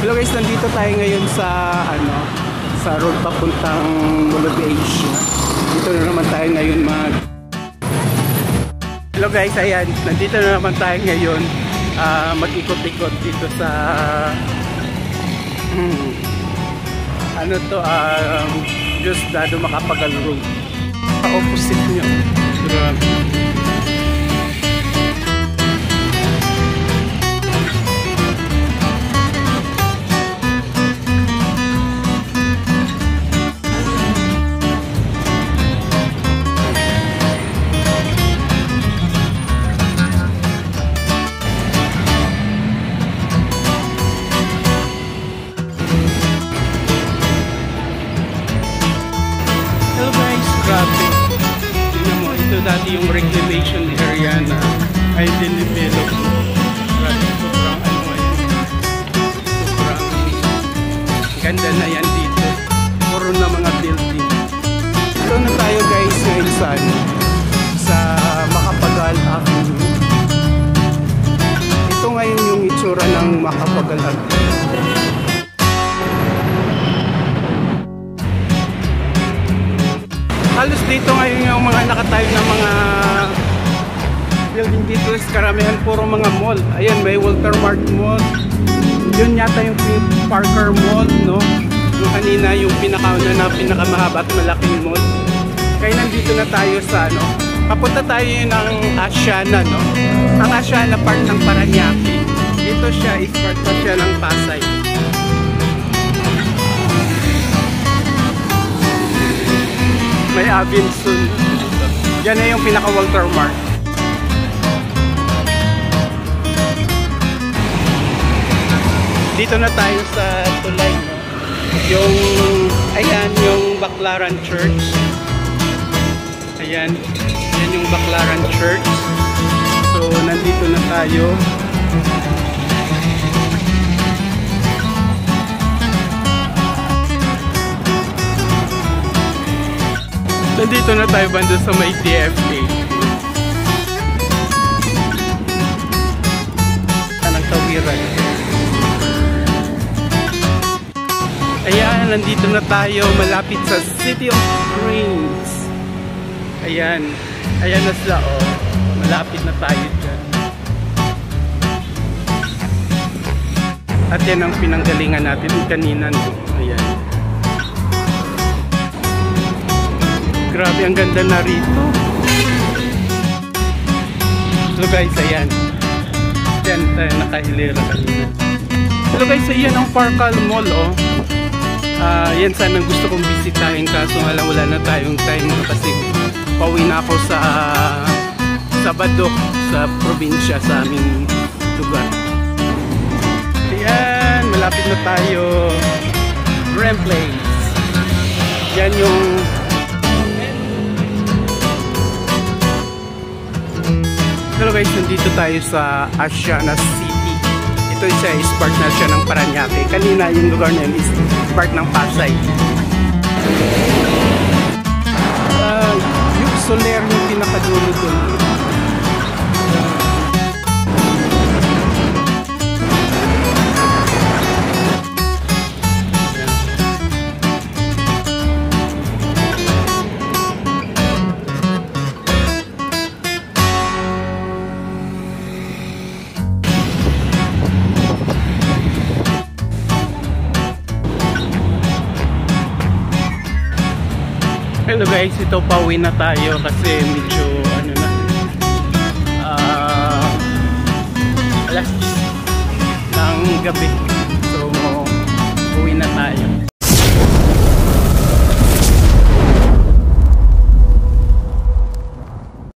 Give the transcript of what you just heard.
Hello guys, nandito tayo ngayon sa sa road papuntang Mall of Asia. Dito na naman tayo ngayon Hello guys, ayan, nandito na naman tayo ngayon mag-ikot-ikot dito sa Diosdado Macapagal Road. Opposite nyo. Grabe. Tingnan mo, ito dati yung reclamation area na ay dinivelop. Sobrang sobrang ganda na yan dito. Puro na mga building. Ito na tayo guys ngayon sa Macapagal Avenue. Ito ngayon yung itsura ng Macapagal Avenue. Halos dito ngayon yung mga nakatayo na mga building dito is karamihan puro mga mall. Ayan, may Walter Mart Mall. Yun yata yung Parker Mall, no? Yung kanina yung pinakauna na pinakamahaba at malaking mall. Kaya nandito na tayo sa papunta tayo ng Asiana, no? Ang Asiana part ng Paranaque. Dito siya is part pa siya ng Pasay. May Avinson. Yan na yung pinaka Walter Mart. Dito na tayo sa tulay, no? Ayan yung Baclaran Church. Ayan yung Baclaran Church. So nandito na tayo. Nandito na tayo banda sa may DFA. Anong tawiran? Ayan, nandito na tayo malapit sa City of Dreams. Ayan. Ayan na sila, oh. Malapit na tayo dyan. At yan ang pinanggalingan natin kanina, no? Ayan. Grabe, ang ganda na rito. So guys, ayan. Diyan tayo nakahilera kanina. So guys, ayan ang Parkal Mall, oh. Yan sana gusto kong bisitahin kaso wala na tayong time kasi pauwi na ako sa Badok, sa probinsya, sa aming lugar. Ayan, malapit na tayo. Grand Place. Yan yung Hello guys, nandito tayo sa Asiana City. Ito siya is part na siya ng Paranaque. Kanina yung lugar na yun is part ng Pasay. Yung Soler yung pinakadulo doon. Hello guys, ito pauwi na tayo kasi medyo alas 10 ng gabi.